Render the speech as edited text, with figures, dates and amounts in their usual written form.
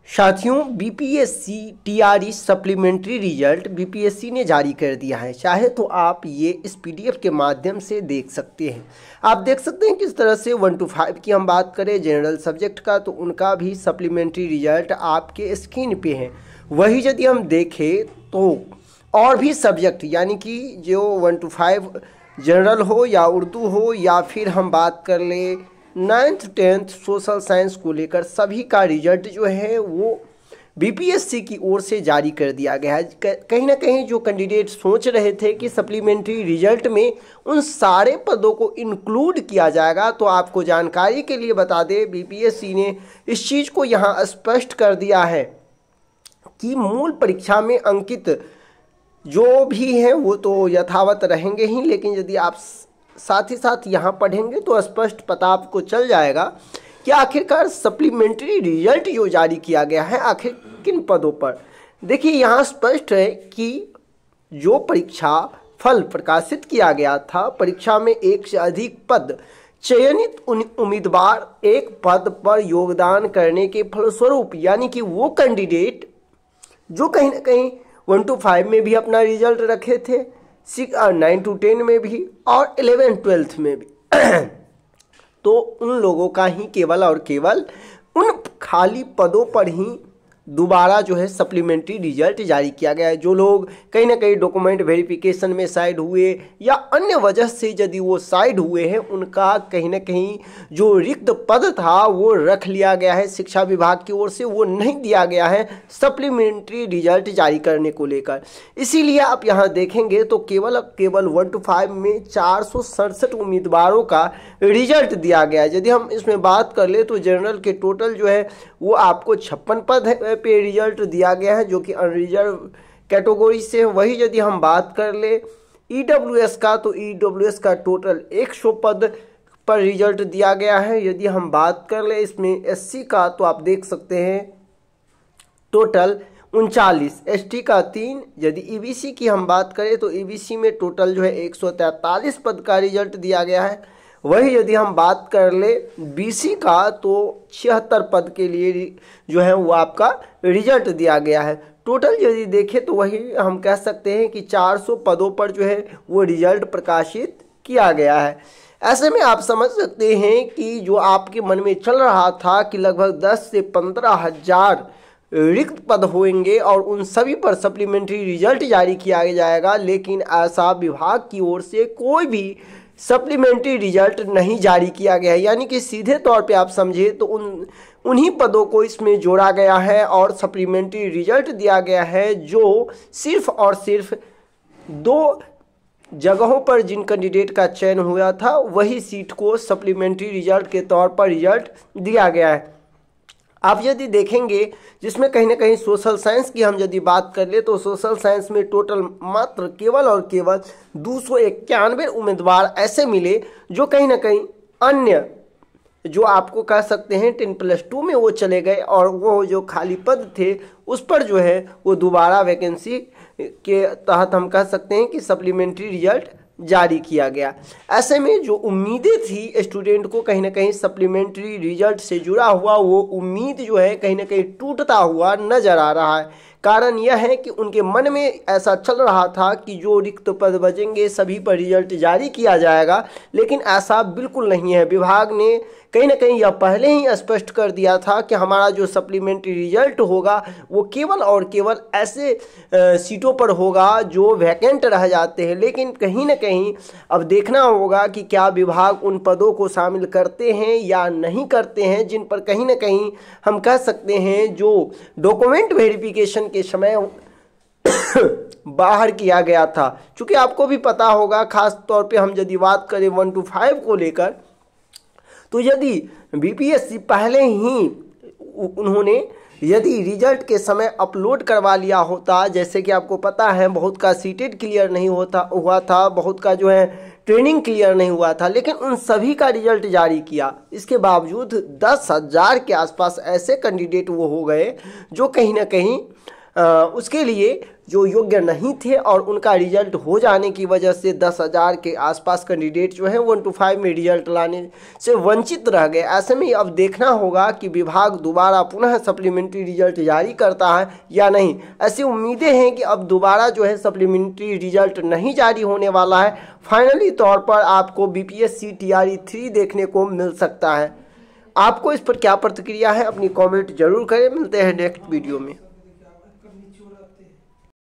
साथियों, BPSC TRE supplementary result BPSC ने जारी कर दिया है। चाहे तो आप ये इस पीडीएफ के माध्यम से देख सकते हैं। आप देख सकते हैं किस तरह से 1 to 5 की हम बात करें जनरल सब्जेक्ट का, तो उनका भी सप्लीमेंट्री रिजल्ट आपके स्क्रीन पे है। वही यदि हम देखें तो और भी सब्जेक्ट यानी कि जो 1 to 5 जनरल हो या उर्दू हो या फिर हम बात कर ले 9th 10th सोशल साइंस को लेकर सभी का रिजल्ट जो है वो बीपीएससी की ओर से जारी कर दिया गया है। कहीं ना कहीं जो कैंडिडेट सोच रहे थे कि सप्लीमेंट्री रिजल्ट में उन सारे पदों को इंक्लूड किया जाएगा, तो आपको जानकारी के लिए बता दें बीपीएससी ने इस चीज़ को यहाँ स्पष्ट कर दिया है कि मूल परीक्षा में अंकित जो भी हैं वो तो यथावत रहेंगे ही, लेकिन यदि आप साथ ही साथ यहाँ पढ़ेंगे तो स्पष्ट पता आपको चल जाएगा कि आखिरकार सप्लीमेंट्री रिजल्ट जो जारी किया गया है आखिर किन पदों पर। देखिए यहाँ स्पष्ट है कि जो परीक्षा फल प्रकाशित किया गया था, परीक्षा में एक से अधिक पद चयनित उम्मीदवार एक पद पर योगदान करने के फलस्वरूप, यानी कि वो कैंडिडेट जो कहीं ना कहीं 1 to 5 में भी अपना रिजल्ट रखे थे, 9 to 10 में भी और 11 12th में भी तो उन लोगों का ही केवल और केवल उन खाली पदों पर ही दोबारा जो है सप्लीमेंट्री रिजल्ट जारी किया गया है। जो लोग कहीं ना कहीं डॉक्यूमेंट वेरिफिकेशन में साइड हुए या अन्य वजह से यदि वो साइड हुए हैं, उनका कहीं ना कहीं जो रिक्त पद था वो रख लिया गया है शिक्षा विभाग की ओर से, वो नहीं दिया गया है सप्लीमेंट्री रिजल्ट जारी करने को लेकर। इसीलिए आप यहाँ देखेंगे तो केवल 1 to 5 में 467 उम्मीदवारों का रिजल्ट दिया गया है। यदि हम इसमें बात कर ले तो जनरल के टोटल जो है वो आपको 56 पद पे रिजल्ट दिया गया है जो कि अनरिजर्व कैटेगरी से। वही यदि हम बात कर ले ईडब्ल्यूएस का, तो ईडब्ल्यूएस का टोटल 100 पद पर रिजल्ट दिया गया है। यदि हम बात कर ले इसमें एससी का, तो आप देख सकते हैं टोटल 39, एसटी का 3। यदि ईबीसी की हम बात करें तो ईबीसी में टोटल जो है 143 पद का रिजल्ट दिया गया है। वही यदि हम बात कर ले बीसी का, तो 76 पद के लिए जो है वो आपका रिजल्ट दिया गया है। टोटल यदि देखें तो वही हम कह सकते हैं कि 400 पदों पर जो है वो रिजल्ट प्रकाशित किया गया है। ऐसे में आप समझ सकते हैं कि जो आपके मन में चल रहा था कि लगभग 10 से 15 हज़ार रिक्त पद होंगे और उन सभी पर सप्लीमेंट्री रिजल्ट जारी किया जाएगा, लेकिन ऐसा विभाग की ओर से कोई भी सप्लीमेंट्री रिजल्ट नहीं जारी किया गया है। यानी कि सीधे तौर पे आप समझे तो उन्हीं पदों को इसमें जोड़ा गया है और सप्लीमेंट्री रिजल्ट दिया गया है जो सिर्फ और सिर्फ 2 जगहों पर जिन कैंडिडेट का चयन हुआ था वही सीट को सप्लीमेंट्री रिजल्ट के तौर पर रिजल्ट दिया गया है। आप यदि देखेंगे जिसमें कहीं ना कहीं सोशल साइंस की हम यदि बात कर ले तो सोशल साइंस में टोटल मात्र केवल और केवल 291 उम्मीदवार ऐसे मिले जो कहीं ना कहीं अन्य जो आपको कह सकते हैं 10+2 में वो चले गए और वो जो खाली पद थे उस पर जो है वो दोबारा वैकेंसी के तहत हम कह सकते हैं कि सप्लीमेंट्री रिजल्ट जारी किया गया। ऐसे में जो उम्मीदें थी स्टूडेंट को कहीं ना कहीं सप्लीमेंट्री रिजल्ट से जुड़ा हुआ, वो उम्मीद जो है कहीं ना कहीं टूटता हुआ नजर आ रहा है। कारण यह है कि उनके मन में ऐसा चल रहा था कि जो रिक्त पद बचेंगे सभी पर रिजल्ट जारी किया जाएगा, लेकिन ऐसा बिल्कुल नहीं है। विभाग ने कहीं ना कहीं यह पहले ही स्पष्ट कर दिया था कि हमारा जो सप्लीमेंट्री रिजल्ट होगा वो केवल और केवल ऐसे सीटों पर होगा जो वैकेंट रह जाते हैं। लेकिन कहीं ना कहीं अब देखना होगा कि क्या विभाग उन पदों को शामिल करते हैं या नहीं करते हैं जिन पर कहीं ना कहीं हम कह सकते हैं जो डॉक्यूमेंट वेरिफिकेशन के समय बाहर किया गया था। चूँकि आपको भी पता होगा, खास तौर पे हम यदि बात करें 1 to 5 को लेकर, तो यदि बीपीएससी पहले ही उन्होंने यदि रिजल्ट के समय अपलोड करवा लिया होता, जैसे कि आपको पता है बहुत का सीटेड क्लियर नहीं हुआ था, बहुत का जो है ट्रेनिंग क्लियर नहीं हुआ था, लेकिन उन सभी का रिजल्ट जारी किया। इसके बावजूद 10,000 के आसपास ऐसे कैंडिडेट वो हो गए जो कहीं ना कहीं उसके लिए जो योग्य नहीं थे और उनका रिजल्ट हो जाने की वजह से 10,000 के आसपास कैंडिडेट जो है 1 to 5 में रिजल्ट लाने से वंचित रह गए। ऐसे में अब देखना होगा कि विभाग दोबारा पुनः सप्लीमेंट्री रिजल्ट जारी करता है या नहीं। ऐसी उम्मीदें हैं कि अब दोबारा जो है सप्लीमेंट्री रिजल्ट नहीं जारी होने वाला है। फाइनली तौर पर आपको बीपीएससी टीआरई 3 देखने को मिल सकता है। आपको इस पर क्या प्रतिक्रिया है, अपनी कमेंट जरूर करें। मिलते हैं नेक्स्ट वीडियो में।